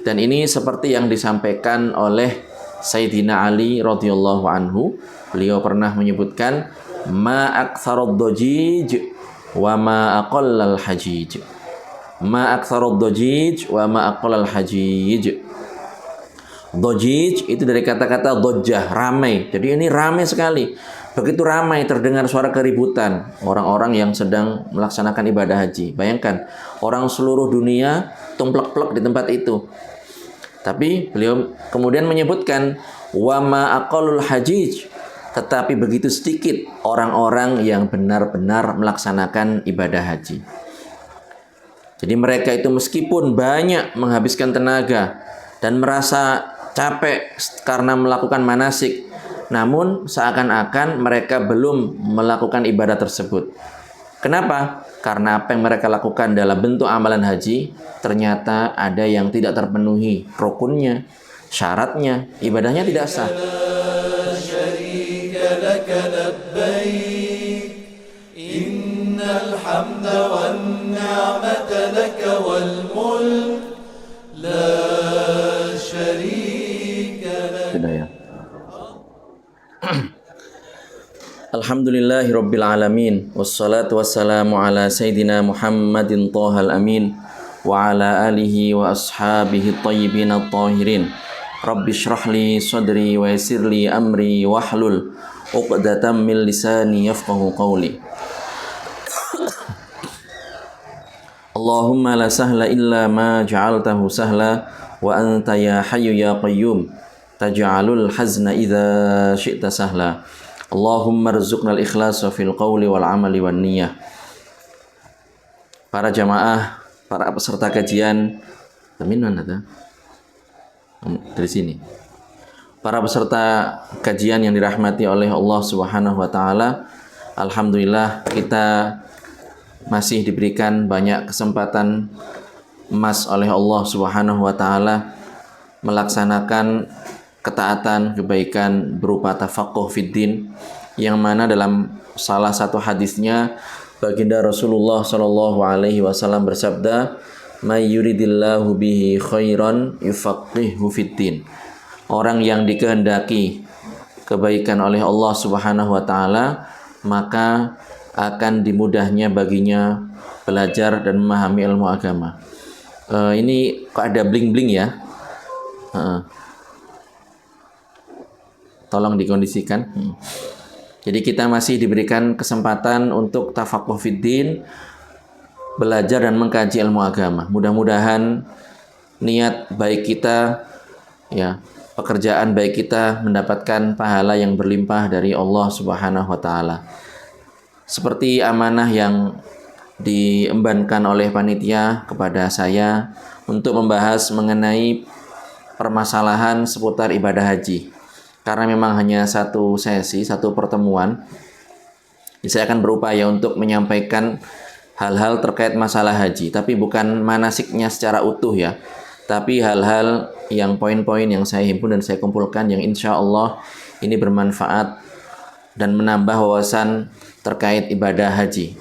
Dan ini seperti yang disampaikan oleh Sayyidina Ali radhiyallahu anhu. Beliau pernah menyebutkan ma aktsarud dajij wa ma aqallal hajij. Ma aktsarud dajij wa ma aqallal hajij. Dajij itu dari kata-kata dojah, ramai. Jadi ini ramai sekali. Begitu ramai terdengar suara keributan orang-orang yang sedang melaksanakan ibadah haji. Bayangkan, orang seluruh dunia tumplek-plek di tempat itu. Tapi beliau kemudian menyebutkan wa ma aqallul hajij, tetapi begitu sedikit orang-orang yang benar-benar melaksanakan ibadah haji. Jadi mereka itu meskipun banyak menghabiskan tenaga dan merasa capek karena melakukan manasik, namun seakan-akan mereka belum melakukan ibadah tersebut. Kenapa? Karena apa yang mereka lakukan dalam bentuk amalan haji ternyata ada yang tidak terpenuhi rukunnya, syaratnya, ibadahnya tidak sah. Sudah ya. Alhamdulillahi rabbil alamin, wassalatu wassalamu ala sayyidina Muhammadin thahal amin wa ala alihi wa ashabihi tayyibin at-tahirin. Rabbi shrah li sadri wa yassir li amri wahlul 'uqdatam min lisani yafqahu qawli. Allahumma la sahla illa ma ja'altahu sahla wa anta ya hayyu ya qayyum taj'alul hazna idza syi'ta sahla. Allahumma rzuqnal ikhlasa fil qawli wal amali wan niyyah. Para jamaah, para peserta kajian, dari sini. Para peserta kajian yang dirahmati oleh Allah Subhanahu wa taala, alhamdulillah kita masih diberikan banyak kesempatan emas oleh Allah Subhanahu wa taala melaksanakan ketaatan, kebaikan berupa tafaqquh fid din, yang mana dalam salah satu hadisnya baginda Rasulullah sallallahu alaihi wasallam bersabda, "May yuridillahu bihi khairan yufaqihu fid din." Orang yang dikehendaki kebaikan oleh Allah Subhanahu wa taala, maka akan dimudahnya baginya belajar dan memahami ilmu agama. Ini kok ada bling-bling ya? Tolong dikondisikan. Jadi kita masih diberikan kesempatan untuk tafaqquh fid din, belajar dan mengkaji ilmu agama. Mudah-mudahan niat baik kita, ya, pekerjaan baik kita mendapatkan pahala yang berlimpah dari Allah Subhanahu wa taala. Seperti amanah yang diembankan oleh panitia kepada saya untuk membahas mengenai permasalahan seputar ibadah haji. Karena memang hanya satu sesi, satu pertemuan, saya akan berupaya untuk menyampaikan hal-hal terkait masalah haji, tapi bukan manasiknya secara utuh ya, tapi hal-hal yang poin-poin yang saya himpun dan saya kumpulkan yang insya Allah ini bermanfaat dan menambah wawasan terkait ibadah haji.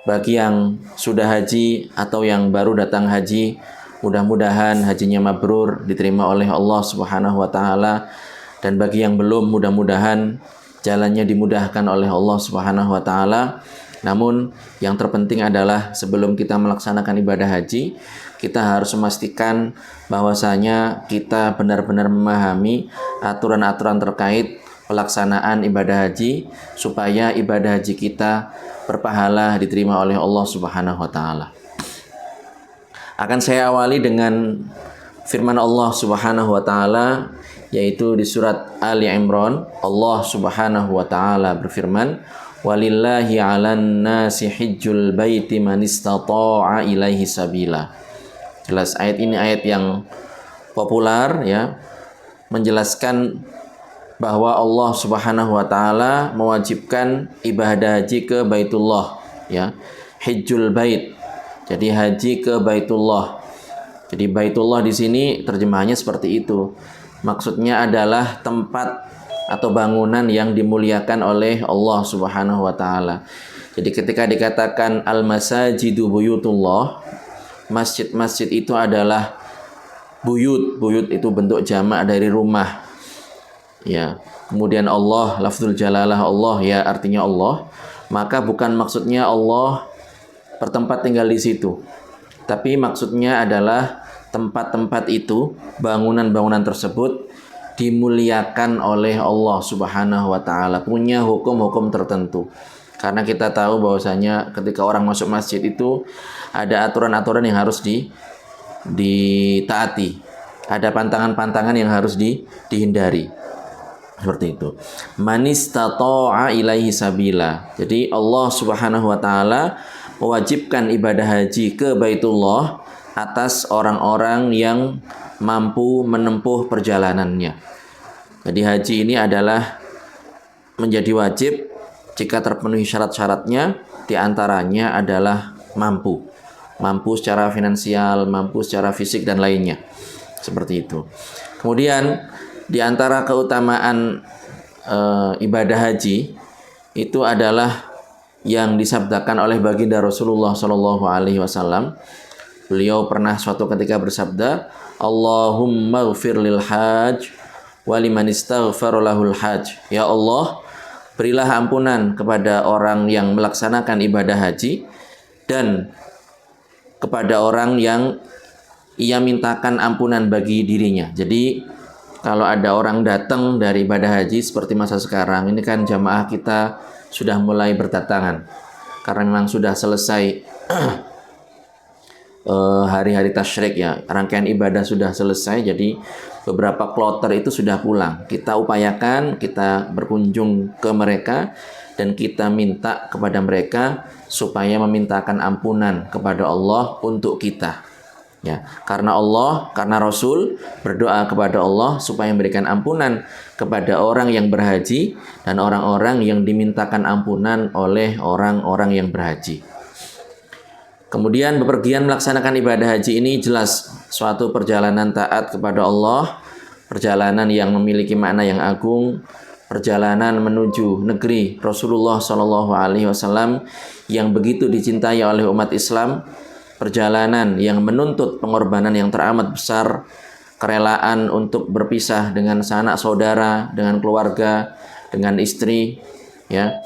Bagi yang sudah haji atau yang baru datang haji, mudah-mudahan hajinya mabrur, diterima oleh Allah Subhanahu wa taala. Dan bagi yang belum, mudah-mudahan jalannya dimudahkan oleh Allah Subhanahu wa taala. Namun yang terpenting adalah sebelum kita melaksanakan ibadah haji, kita harus memastikan bahwasanya kita benar-benar memahami aturan-aturan terkait pelaksanaan ibadah haji supaya ibadah haji kita berpahala, diterima oleh Allah Subhanahu wa taala. Akan saya awali dengan firman Allah Subhanahu wa taala, yaitu di surat Ali Imran. Allah Subhanahu wa taala berfirman, "Walillahi 'alan nasi hijjul baiti man istata'a ilaihi sabila." Jelas ayat ini ayat yang populer ya, menjelaskan bahwa Allah Subhanahu wa taala mewajibkan ibadah haji ke Baitullah ya. Hijjul bait. Jadi haji ke Baitullah. Jadi Baitullah di sini terjemahannya seperti itu. Maksudnya adalah tempat atau bangunan yang dimuliakan oleh Allah Subhanahu wa taala. Jadi ketika dikatakan al-masajidu buyutullah, masjid-masjid itu adalah Buyut itu bentuk jamak dari rumah. Ya. Kemudian Allah, lafzul jalalah Allah, ya artinya Allah. Maka bukan maksudnya Allah bertempat tinggal di situ. Tapi maksudnya adalah tempat-tempat itu, bangunan-bangunan tersebut dimuliakan oleh Allah Subhanahu wa taala, punya hukum-hukum tertentu. Karena kita tahu bahwasanya ketika orang masuk masjid itu ada aturan-aturan yang harus ditaati. Ada pantangan-pantangan yang harus dihindari. Seperti itu. Manistata'a ilaihi sabila. Jadi Allah Subhanahu wa taala mewajibkan ibadah haji ke Baitullah atas orang-orang yang mampu menempuh perjalanannya. Jadi haji ini adalah menjadi wajib jika terpenuhi syarat-syaratnya, diantaranya adalah mampu. Mampu secara finansial, mampu secara fisik dan lainnya. Seperti itu. Kemudian di antara keutamaan ibadah haji itu adalah yang disabdakan oleh baginda Rasulullah Shallallahu Alaihi Wasallam. Beliau pernah suatu ketika bersabda, Allahumma ghfir lil hajj waliman istaghfara lahul hajj. Ya Allah, berilah ampunan kepada orang yang melaksanakan ibadah haji dan kepada orang yang ia mintakan ampunan bagi dirinya. Jadi kalau ada orang datang dari ibadah haji seperti masa sekarang, ini kan jamaah kita sudah mulai berdatangan karena memang sudah selesai hari-hari tasyrik ya, rangkaian ibadah sudah selesai, jadi beberapa kloter itu sudah pulang. Kita upayakan, kita berkunjung ke mereka dan kita minta kepada mereka supaya memintakan ampunan kepada Allah untuk kita. Ya, karena Allah, karena Rasul berdoa kepada Allah supaya memberikan ampunan kepada orang yang berhaji dan orang-orang yang dimintakan ampunan oleh orang-orang yang berhaji. Kemudian bepergian melaksanakan ibadah haji ini jelas suatu perjalanan taat kepada Allah, perjalanan yang memiliki makna yang agung, perjalanan menuju negeri Rasulullah Shallallahu Alaihi Wasallam yang begitu dicintai oleh umat Islam. Perjalanan yang menuntut pengorbanan yang teramat besar, kerelaan untuk berpisah dengan sanak saudara, dengan keluarga, dengan istri, ya,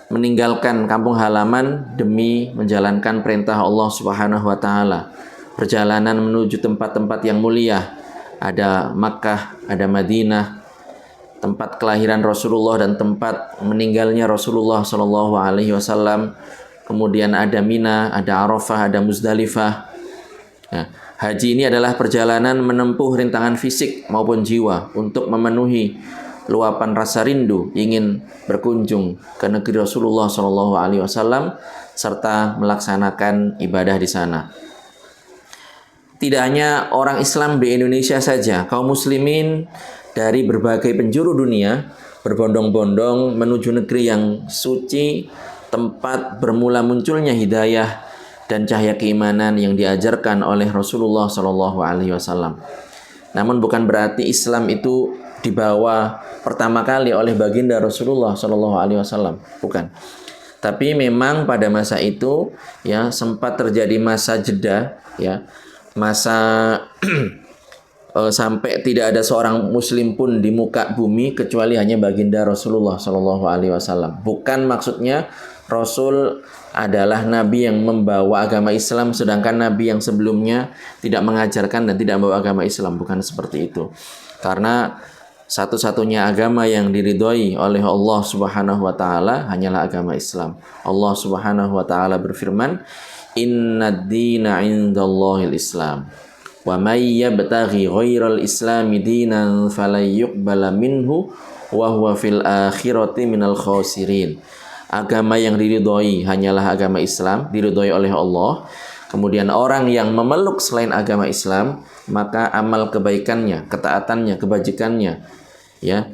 meninggalkan kampung halaman demi menjalankan perintah Allah Subhanahu wa taala. Perjalanan menuju tempat-tempat yang mulia, ada Makkah, ada Madinah, tempat kelahiran Rasulullah dan tempat meninggalnya Rasulullah Shallallahu Alaihi Wasallam. Kemudian ada Mina, ada Arafah, ada Muzdalifah. Nah, haji ini adalah perjalanan menempuh rintangan fisik maupun jiwa untuk memenuhi luapan rasa rindu ingin berkunjung ke negeri Rasulullah Shallallahu Alaihi Wasallam serta melaksanakan ibadah di sana. Tidak hanya orang Islam di Indonesia saja, kaum muslimin dari berbagai penjuru dunia berbondong-bondong menuju negeri yang suci, tempat bermula munculnya hidayah dan cahaya keimanan yang diajarkan oleh Rasulullah Shallallahu Alaihi Wasallam. Namun bukan berarti Islam itu dibawa pertama kali oleh baginda Rasulullah Shallallahu Alaihi Wasallam, bukan. Tapi memang pada masa itu ya sempat terjadi masa jeda, ya, masa sampai tidak ada seorang muslim pun di muka bumi kecuali hanya baginda Rasulullah Shallallahu Alaihi Wasallam. Bukan maksudnya Rasul adalah nabi yang membawa agama Islam sedangkan nabi yang sebelumnya tidak mengajarkan dan tidak membawa agama Islam, bukan seperti itu. Karena satu-satunya agama yang diridhoi oleh Allah Subhanahu wa taala hanyalah agama Islam. Allah Subhanahu wa taala berfirman, "Innad dina 'indallahil Islam. Wa may yabtaghi ghairal islami dinan falan yuqbala minhu wa huwa fil akhirati minal khasirin." Agama yang diridhoi hanyalah agama Islam, diridhoi oleh Allah. Kemudian orang yang memeluk selain agama Islam, maka amal kebaikannya, ketaatannya, kebajikannya, ya,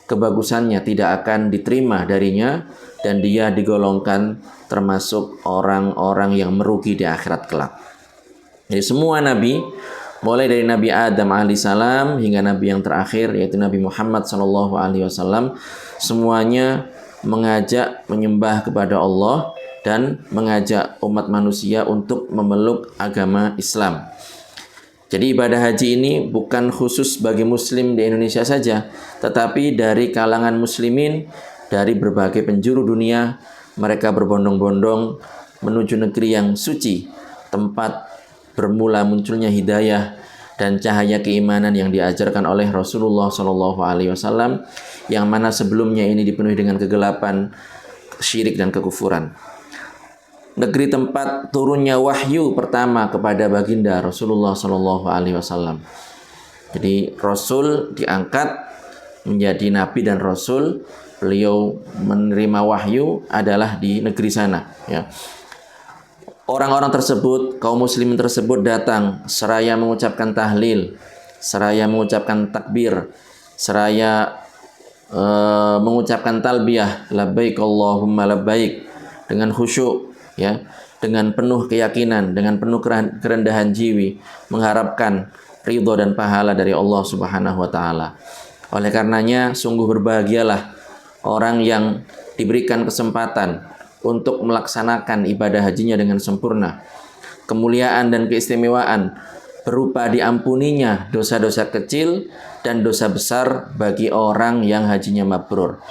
kebagusannya tidak akan diterima darinya dan dia digolongkan termasuk orang-orang yang merugi di akhirat kelak. Jadi semua nabi, mulai dari Nabi Adam alaihissalam hingga nabi yang terakhir yaitu Nabi Muhammad sallallahu alaihi wasallam, semuanya mengajak menyembah kepada Allah dan mengajak umat manusia untuk memeluk agama Islam. Jadi ibadah haji ini bukan khusus bagi muslim di Indonesia saja, tetapi dari kalangan muslimin dari berbagai penjuru dunia, mereka berbondong-bondong menuju negeri yang suci, tempat bermula munculnya hidayah dan cahaya keimanan yang diajarkan oleh Rasulullah SAW, yang mana sebelumnya ini dipenuhi dengan kegelapan, syirik dan kekufuran. Negeri tempat turunnya wahyu pertama kepada baginda Rasulullah SAW. Jadi Rasul diangkat menjadi nabi dan rasul, beliau menerima wahyu adalah di negeri sana. Ya. Orang-orang tersebut, kaum muslimin tersebut datang seraya mengucapkan tahlil, seraya mengucapkan takbir, seraya mengucapkan talbiyah, labbaik Allahumma labbaik, dengan khusyuk, ya, dengan penuh keyakinan, dengan penuh kerendahan jiwa, mengharapkan ridho dan pahala dari Allah Subhanahu wa taala. Oleh karenanya sungguh berbahagialah orang yang diberikan kesempatan untuk melaksanakan ibadah hajinya dengan sempurna. Kemuliaan dan keistimewaan berupa diampuninya dosa-dosa kecil dan dosa besar bagi orang yang hajinya mabrur.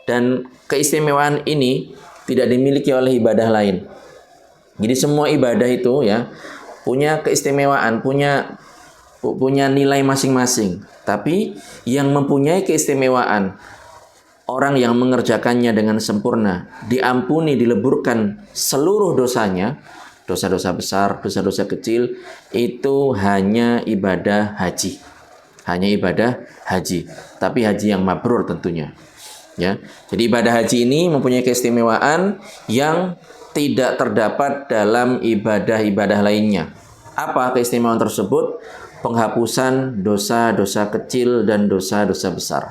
Dan keistimewaan ini tidak dimiliki oleh ibadah lain. Jadi semua ibadah itu ya punya keistimewaan, punya nilai masing-masing. Tapi yang mempunyai keistimewaan, orang yang mengerjakannya dengan sempurna, diampuni, dileburkan seluruh dosanya, dosa-dosa besar, dosa-dosa kecil, itu hanya ibadah haji. Hanya ibadah haji. Tapi haji yang mabrur tentunya. Ya. Jadi ibadah haji ini mempunyai keistimewaan yang tidak terdapat dalam ibadah-ibadah lainnya. Apa keistimewaan tersebut? Penghapusan dosa-dosa kecil dan dosa-dosa besar.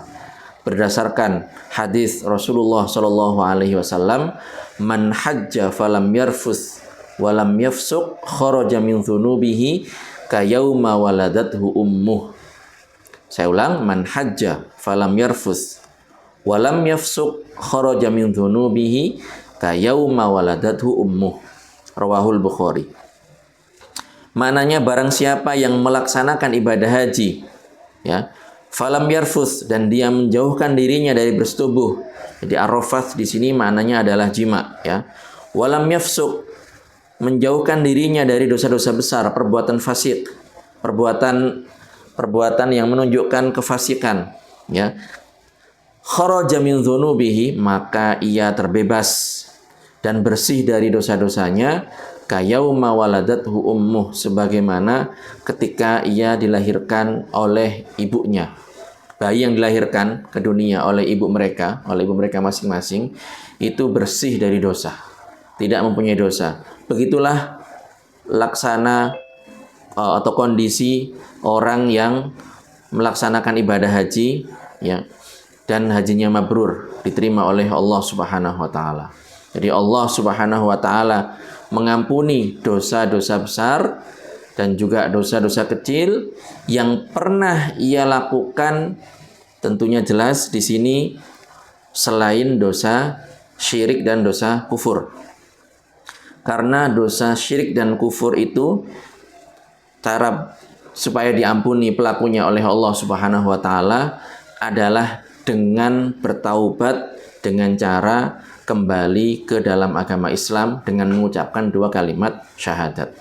Berdasarkan hadis Rasulullah SAW, man hajja falam yarfus walam yafsuq kharaja min dzunubihi kayauma waladathu ummuh. Saya ulang, man hajja falam yarfus walam yafsuq kharaja min dzunubihi kayauma waladathu ummuh. Rawahul Bukhari. Maknanya barang siapa yang melaksanakan ibadah haji, ya, falam yarfus, dan dia menjauhkan dirinya dari bersetubuh. Jadi arrafats di sini maknanya adalah jima, ya. Walam yafsuq, menjauhkan dirinya dari dosa-dosa besar, perbuatan fasik, perbuatan yang menunjukkan kefasikan, ya. Kharaja min dzunubihi, maka ia terbebas dan bersih dari dosa-dosanya kayauma waladathu ummuh, sebagaimana ketika ia dilahirkan oleh ibunya. Bayi yang dilahirkan ke dunia oleh ibu mereka masing-masing, itu bersih dari dosa, tidak mempunyai dosa. Begitulah laksana atau kondisi orang yang melaksanakan ibadah haji, ya, dan hajinya mabrur, diterima oleh Allah Subhanahu wa taala. Jadi Allah Subhanahu wa taala mengampuni dosa-dosa besar dan juga dosa-dosa kecil yang pernah ia lakukan, tentunya jelas di sini selain dosa syirik dan dosa kufur. Karena dosa syirik dan kufur itu cara supaya diampuni pelakunya oleh Allah Subhanahu wa taala adalah dengan bertaubat dengan cara kembali ke dalam agama Islam dengan mengucapkan 2 kalimat syahadat.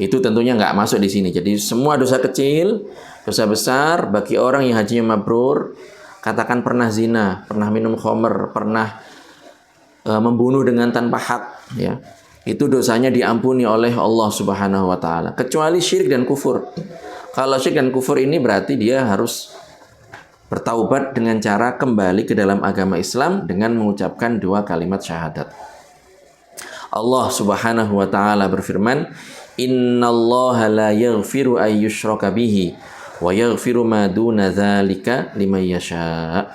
Itu tentunya nggak masuk di sini. Jadi semua dosa kecil, dosa besar bagi orang yang hajinya mabrur, katakan pernah zina, pernah minum khamr, pernah membunuh dengan tanpa hak, ya. Itu dosanya diampuni oleh Allah Subhanahu wa taala, kecuali syirik dan kufur. Kalau syirik dan kufur ini berarti dia harus bertaubat dengan cara kembali ke dalam agama Islam dengan mengucapkan 2 kalimat syahadat. Allah Subhanahu wa taala berfirman, "Innallaha la yaghfiru ay yushraka bihi wa yaghfiru ma duna dzalika liman yasha."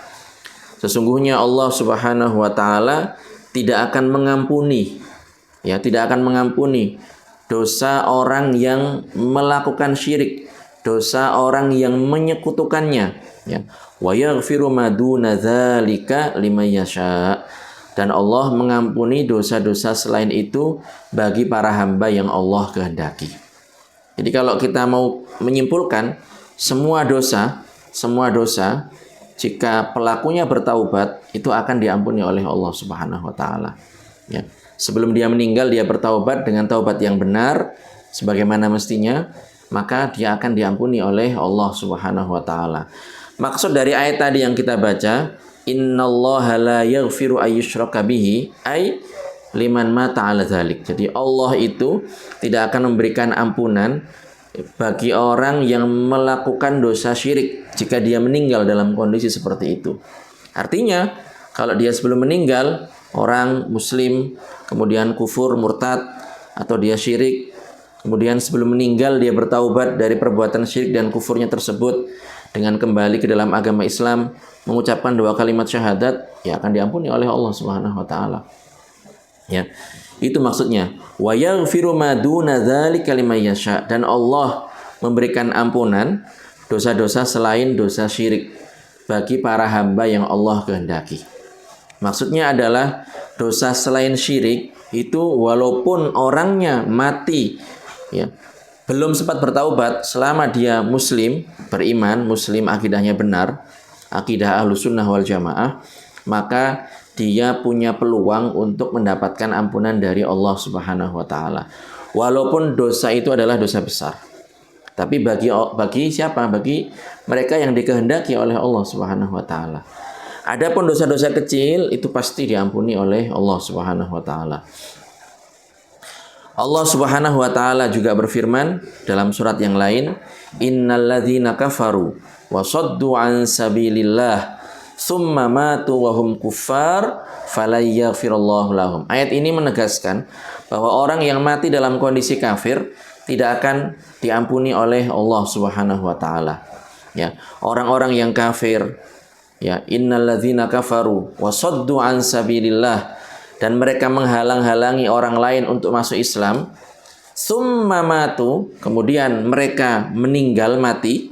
Sesungguhnya Allah Subhanahu wa taala tidak akan mengampuni, ya, tidak akan mengampuni dosa orang yang melakukan syirik, dosa orang yang menyekutukannya, ya. Wa yaghfiru ma duna dzalika liman yasha. Dan Allah mengampuni dosa-dosa selain itu bagi para hamba yang Allah kehendaki. Jadi kalau kita mau menyimpulkan semua dosa jika pelakunya bertaubat itu akan diampuni oleh Allah Subhanahu wa taala. Ya. Sebelum dia meninggal dia bertaubat dengan taubat yang benar sebagaimana mestinya, maka dia akan diampuni oleh Allah Subhanahu wa taala. Maksud dari ayat tadi yang kita baca, innallaha la yaghfiru ayyushraka bihi, ay liman mata ala dzalik. Jadi Allah itu tidak akan memberikan ampunan bagi orang yang melakukan dosa syirik jika dia meninggal dalam kondisi seperti itu. Artinya, kalau dia sebelum meninggal orang muslim kemudian kufur, murtad atau dia syirik, kemudian sebelum meninggal dia bertaubat dari perbuatan syirik dan kufurnya tersebut dengan kembali ke dalam agama Islam, mengucapkan 2 kalimat syahadat, ya akan diampuni oleh Allah Subhanahu wa taala. Ya. Itu maksudnya. Wa yaghfiru ma duna dzalika liman yasha, dan Allah memberikan ampunan dosa-dosa selain dosa syirik bagi para hamba yang Allah kehendaki. Maksudnya adalah dosa selain syirik itu walaupun orangnya mati ya, belum sempat bertaubat, selama dia muslim, beriman, muslim, akidahnya benar, akidah Ahlussunnah wal Jamaah, maka dia punya peluang untuk mendapatkan ampunan dari Allah Subhanahu wa taala. Walaupun dosa itu adalah dosa besar. Tapi bagi siapa? Bagi mereka yang dikehendaki oleh Allah Subhanahu wa taala. Adapun dosa-dosa kecil itu pasti diampuni oleh Allah Subhanahu wa taala. Allah Subhanahu wa taala juga berfirman dalam surat yang lain, innalladzina kafaru wa saddu an sabilillah summa matu wa hum kuffar falayyaghfirallahu lahum. Ayat ini menegaskan bahwa orang yang mati dalam kondisi kafir tidak akan diampuni oleh Allah Subhanahu wa taala. Ya, orang-orang yang kafir, ya, innalladzina kafaru wa saddu an sabilillah, dan mereka menghalang-halangi orang lain untuk masuk Islam, summa matu, kemudian mereka meninggal mati,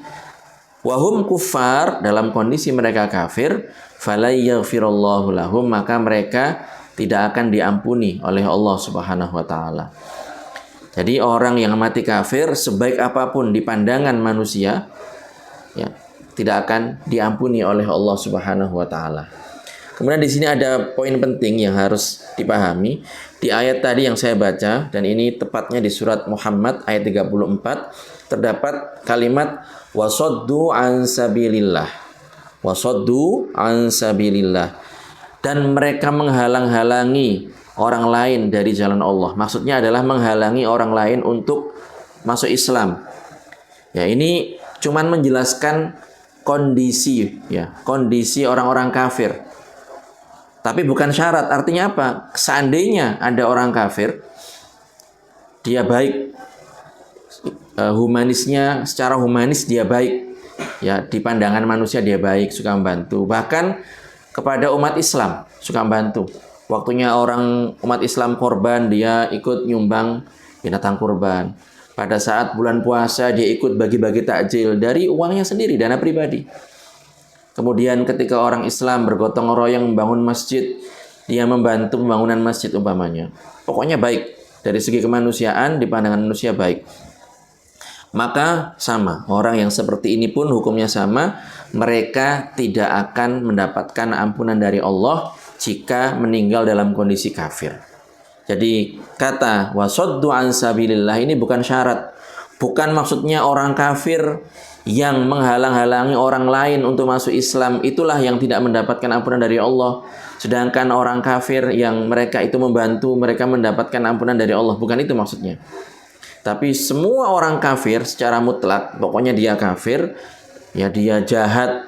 wahum kufar, dalam kondisi mereka kafir, falayyaghfirallahu lahum, maka mereka tidak akan diampuni oleh Allah Subhanahu wa taala. Jadi orang yang mati kafir sebaik apapun di pandangan manusia, ya, tidak akan diampuni oleh Allah Subhanahu wa taala. Kemudian di sini ada poin penting yang harus dipahami. Di ayat tadi yang saya baca, dan ini tepatnya di surat Muhammad ayat 34, terdapat kalimat wasaddu an sabilillah. Wasaddu an sabilillah. Dan mereka menghalang-halangi orang lain dari jalan Allah. Maksudnya adalah menghalangi orang lain untuk masuk Islam. Ya, ini cuman menjelaskan kondisi, ya, kondisi orang-orang kafir. Tapi bukan syarat. Artinya apa? Seandainya ada orang kafir, dia baik, humanisnya, secara humanis dia baik, ya, di pandangan manusia dia baik, suka membantu, bahkan kepada umat Islam suka membantu. Waktunya orang umat Islam korban, dia ikut nyumbang binatang kurban. Pada saat bulan puasa dia ikut bagi-bagi takjil dari uangnya sendiri, dana pribadi. Kemudian ketika orang Islam bergotong royong membangun masjid, dia membantu pembangunan masjid umpamanya. Pokoknya baik, dari segi kemanusiaan, di pandangan manusia baik. Maka sama, orang yang seperti ini pun hukumnya sama, mereka tidak akan mendapatkan ampunan dari Allah jika meninggal dalam kondisi kafir. Jadi kata wasaddu an sabilillah ini bukan syarat. Bukan maksudnya orang kafir yang menghalang-halangi orang lain untuk masuk Islam itulah yang tidak mendapatkan ampunan dari Allah. Sedangkan orang kafir yang mereka itu membantu, mereka mendapatkan ampunan dari Allah. Bukan itu maksudnya. Tapi semua orang kafir secara mutlak, pokoknya dia kafir, ya dia jahat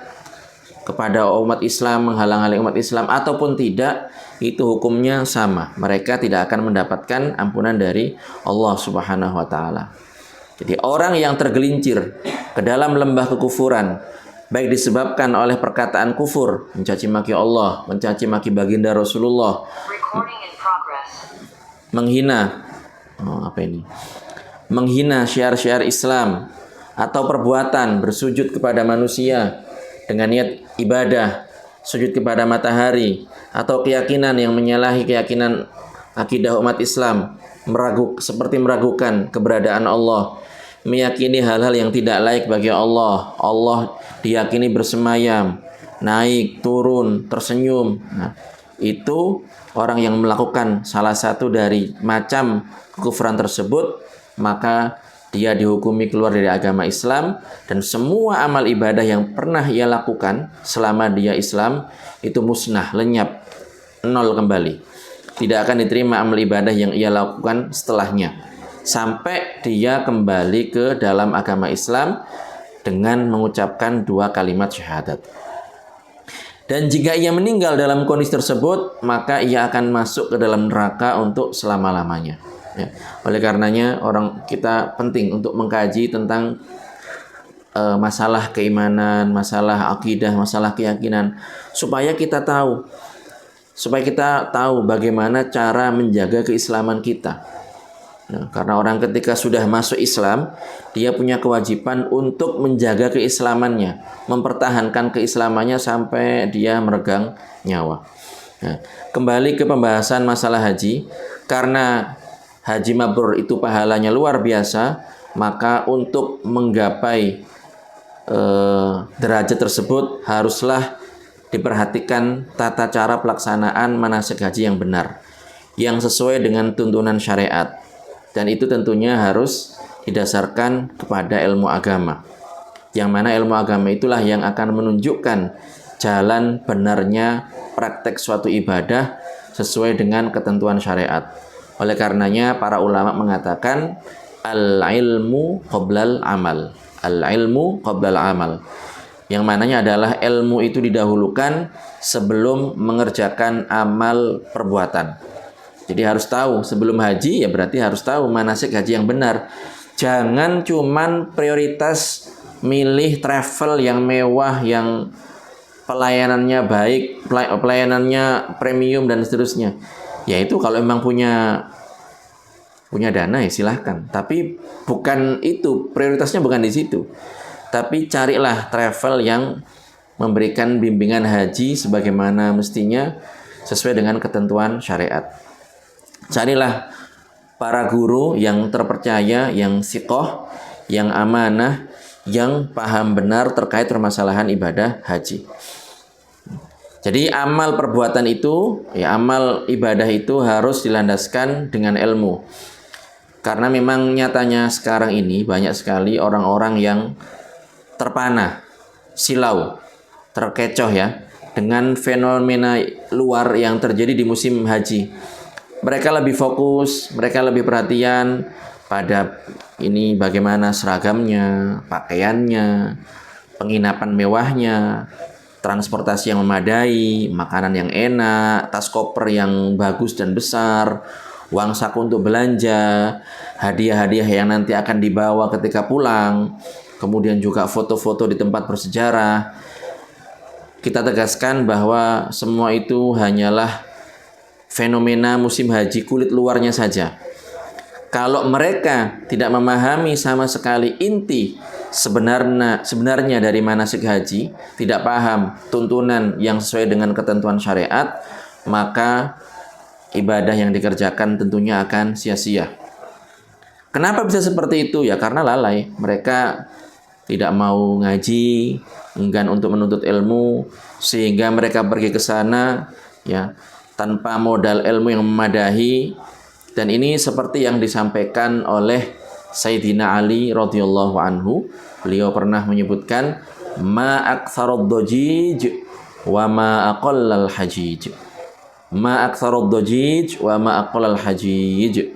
kepada umat Islam, menghalang-halangi umat Islam ataupun tidak, itu hukumnya sama. Mereka tidak akan mendapatkan ampunan dari Allah Subhanahu wa taala. Jadi orang yang tergelincir ke dalam lembah kekufuran, baik disebabkan oleh perkataan kufur, mencaci maki Allah, mencaci maki baginda Rasulullah, menghina menghina syiar-syiar Islam, atau perbuatan bersujud kepada manusia dengan niat ibadah, sujud kepada matahari, atau keyakinan yang menyalahi keyakinan akidah umat Islam, seperti meragukan keberadaan Allah, meyakini hal-hal yang tidak laik bagi Allah. Allah diyakini bersemayam, naik, turun, tersenyum. Nah, itu orang yang melakukan salah satu dari macam kekufuran tersebut, maka dia dihukumi keluar dari agama Islam, dan semua amal ibadah yang pernah ia lakukan selama dia Islam itu musnah, lenyap, nol kembali. Tidak akan diterima amal ibadah yang ia lakukan setelahnya sampai dia kembali ke dalam agama Islam dengan mengucapkan 2 kalimat syahadat. Dan jika ia meninggal dalam kondisi tersebut, maka ia akan masuk ke dalam neraka untuk selama-lamanya. Ya. Oleh karenanya kita penting untuk mengkaji tentang masalah keimanan, masalah akidah, masalah keyakinan, supaya kita tahu bagaimana cara menjaga keislaman kita. Nah, karena orang ketika sudah masuk Islam, dia punya kewajiban untuk menjaga keislamannya, mempertahankan keislamannya sampai dia meregang nyawa. Nah, kembali ke pembahasan masalah haji, karena haji mabrur itu pahalanya luar biasa, maka untuk menggapai derajat tersebut haruslah diperhatikan tata cara pelaksanaan manasik haji yang benar, yang sesuai dengan tuntunan syariat. Dan itu tentunya harus didasarkan kepada ilmu agama, yang mana ilmu agama itulah yang akan menunjukkan jalan benarnya praktek suatu ibadah sesuai dengan ketentuan syariat. Oleh karenanya para ulama mengatakan al-ilmu qoblal amal. Al-ilmu qoblal amal. Yang mananya adalah ilmu itu didahulukan sebelum mengerjakan amal perbuatan. Jadi harus tahu sebelum haji, ya berarti harus tahu manasik haji yang benar. Jangan cuman prioritas milih travel yang mewah, yang pelayanannya baik, pelayanannya premium dan seterusnya. Ya itu kalau memang punya dana ya silahkan. Tapi bukan itu, prioritasnya bukan di situ. Tapi carilah travel yang memberikan bimbingan haji sebagaimana mestinya sesuai dengan ketentuan syariat. Carilah para guru yang terpercaya, yang siqoh, yang amanah, yang paham benar terkait permasalahan ibadah haji. Jadi amal perbuatan itu, ya amal ibadah itu harus dilandaskan dengan ilmu. Karena memang nyatanya sekarang ini banyak sekali orang-orang yang terpana, silau, terkecoh ya dengan fenomena luar yang terjadi di musim haji. Mereka lebih fokus, mereka lebih perhatian pada ini bagaimana seragamnya, pakaiannya, penginapan mewahnya, transportasi yang memadai, makanan yang enak, tas koper yang bagus dan besar, uang saku untuk belanja, hadiah-hadiah yang nanti akan dibawa ketika pulang, kemudian juga foto-foto di tempat bersejarah. Kita tegaskan bahwa semua itu hanyalah fenomena musim haji kulit luarnya saja. Kalau mereka tidak memahami sama sekali inti sebenarnya dari manasik haji, tidak paham tuntunan yang sesuai dengan ketentuan syariat, maka ibadah yang dikerjakan tentunya akan sia-sia. Kenapa bisa seperti itu? Ya karena lalai. Mereka tidak mau ngaji, enggan untuk menuntut ilmu, sehingga mereka pergi ke sana ya tanpa modal ilmu yang memadai. Dan ini seperti yang disampaikan oleh Sayyidina Ali radhiyallahu anhu. Beliau pernah menyebutkan ma aktsarud dajij wa ma aqallal hajij. Ma aktsarud dajij wa ma aqallal hajij.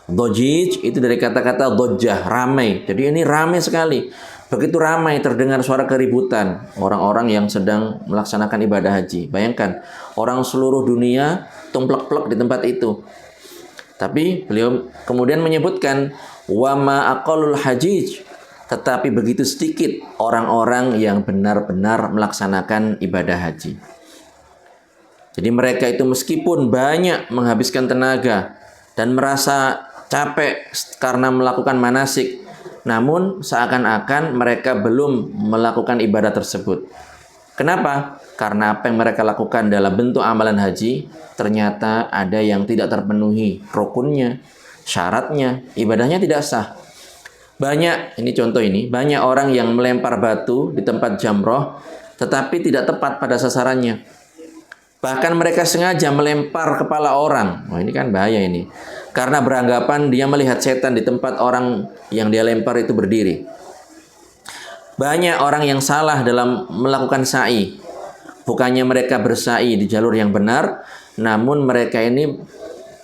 Dajij itu dari kata-kata dajjah, ramai. Jadi ini ramai sekali. Begitu ramai terdengar suara keributan orang-orang yang sedang melaksanakan ibadah haji. Bayangkan, orang seluruh dunia tumplek-plek di tempat itu. Tapi beliau kemudian menyebutkan wa ma aqallul hajij, tetapi begitu sedikit orang-orang yang benar-benar melaksanakan ibadah haji. Jadi mereka itu meskipun banyak menghabiskan tenaga dan merasa capek karena melakukan manasik, namun seakan-akan mereka belum melakukan ibadah tersebut. Kenapa? Karena apa yang mereka lakukan dalam bentuk amalan haji ternyata ada yang tidak terpenuhi rukunnya, syaratnya, ibadahnya tidak sah. Banyak, ini contoh ini, banyak orang yang melempar batu di tempat jamroh, tetapi tidak tepat pada sasarannya. Bahkan mereka sengaja melempar kepala orang. Wah, ini kan bahaya ini. Karena beranggapan dia melihat setan di tempat orang yang dia lempar itu berdiri. Banyak orang yang salah dalam melakukan sa'i. Bukannya mereka bersa'i di jalur yang benar, namun mereka ini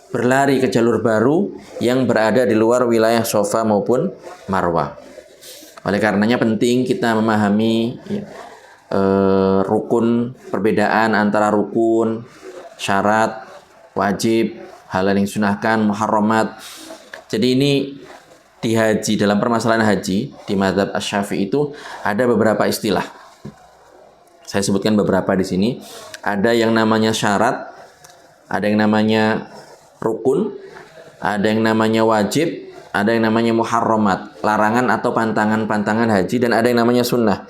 berlari ke jalur baru yang berada di luar wilayah Safa maupun Marwah. Oleh karenanya penting kita memahami rukun, perbedaan antara rukun, syarat, wajib, halal yang sunahkan, muharramat. Jadi ini di haji, dalam permasalahan haji di mazhab Asy-Syafi'i itu ada beberapa istilah. Saya sebutkan beberapa di sini. Ada yang namanya syarat, ada yang namanya rukun, ada yang namanya wajib, ada yang namanya muharramat, larangan atau pantangan-pantangan haji, dan ada yang namanya sunnah.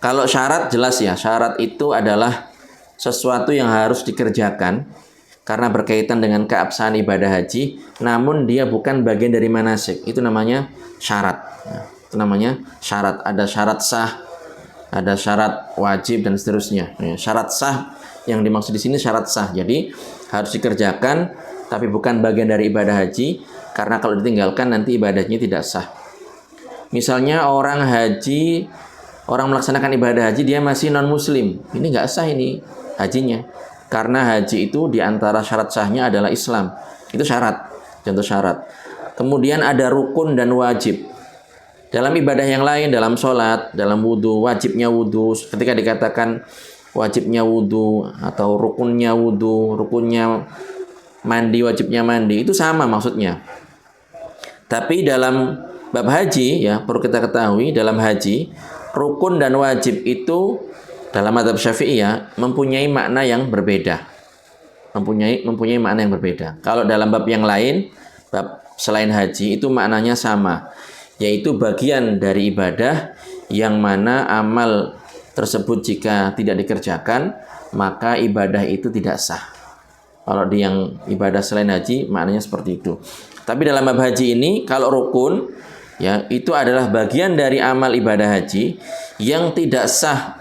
Kalau syarat jelas ya, syarat itu adalah sesuatu yang harus dikerjakan karena berkaitan dengan keabsahan ibadah haji, namun dia bukan bagian dari manasik. Itu namanya syarat. Itu namanya syarat. Ada syarat sah, ada syarat wajib dan seterusnya. Syarat sah yang dimaksud di sini syarat sah. Jadi harus dikerjakan tapi bukan bagian dari ibadah haji, karena kalau ditinggalkan nanti ibadahnya tidak sah. Misalnya orang melaksanakan ibadah haji dia masih non muslim, ini nggak sah ini hajinya, karena haji itu diantara syarat sahnya adalah Islam. Itu syarat, contoh syarat. Kemudian ada rukun dan wajib. Dalam ibadah yang lain, dalam sholat, dalam wudhu, wajibnya wudhu, ketika dikatakan wajibnya wudhu atau rukunnya wudhu, rukunnya mandi, wajibnya mandi, itu sama maksudnya. Tapi dalam bab haji ya perlu kita ketahui, dalam haji rukun dan wajib itu dalam mazhab Syafi'i ya mempunyai makna yang berbeda. Mempunyai makna yang berbeda. Kalau dalam bab yang lain, bab selain haji itu maknanya sama, yaitu bagian dari ibadah yang mana amal tersebut jika tidak dikerjakan maka ibadah itu tidak sah. Kalau di yang ibadah selain haji maknanya seperti itu. Tapi dalam bab haji ini kalau rukun ya itu adalah bagian dari amal ibadah haji yang tidak sah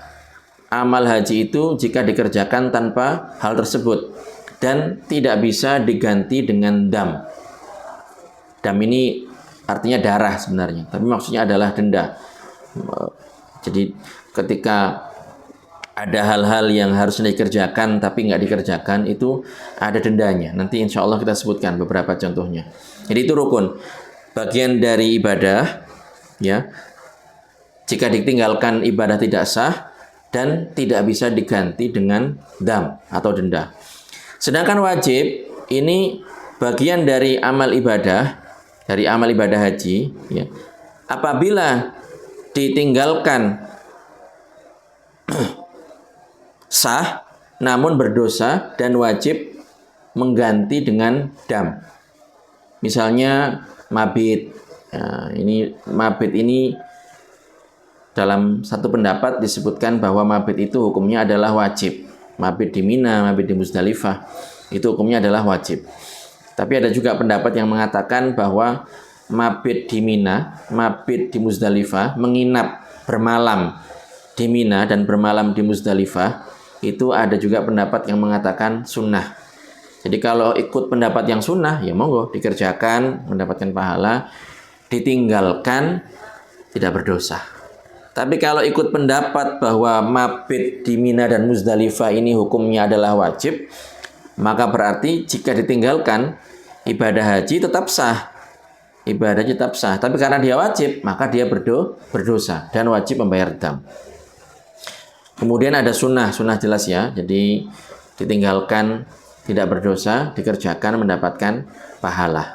amal haji itu jika dikerjakan tanpa hal tersebut dan tidak bisa diganti dengan dam. Dam ini artinya darah sebenarnya, tapi maksudnya adalah denda. Jadi ketika ada hal-hal yang harus dikerjakan tapi nggak dikerjakan itu ada dendanya. Nanti insya Allah kita sebutkan beberapa contohnya. Jadi itu rukun, bagian dari ibadah ya. Jika ditinggalkan ibadah tidak sah dan tidak bisa diganti dengan dam atau denda. Sedangkan wajib ini bagian dari amal ibadah, dari amal ibadah haji ya. Apabila ditinggalkan sah namun berdosa dan wajib mengganti dengan dam. Misalnya mabit. Nah, ini mabit ini dalam satu pendapat disebutkan bahwa mabit itu hukumnya adalah wajib. Mabit di Mina, mabit di Muzdalifah itu hukumnya adalah wajib. Tapi ada juga pendapat yang mengatakan bahwa mabit di Mina, mabit di Muzdalifah, menginap bermalam di Mina dan bermalam di Muzdalifah, itu ada juga pendapat yang mengatakan sunnah. Jadi kalau ikut pendapat yang sunnah, ya monggo dikerjakan, mendapatkan pahala, ditinggalkan, tidak berdosa. Tapi kalau ikut pendapat bahwa mabit di Mina dan Muzdalifah ini hukumnya adalah wajib, maka berarti jika ditinggalkan, ibadah haji tetap sah. Ibadahnya tetap sah. Tapi karena dia wajib, maka dia berdosa dan wajib membayar dam. Kemudian ada sunnah, sunnah jelas ya. Jadi ditinggalkan tidak berdosa, dikerjakan mendapatkan pahala.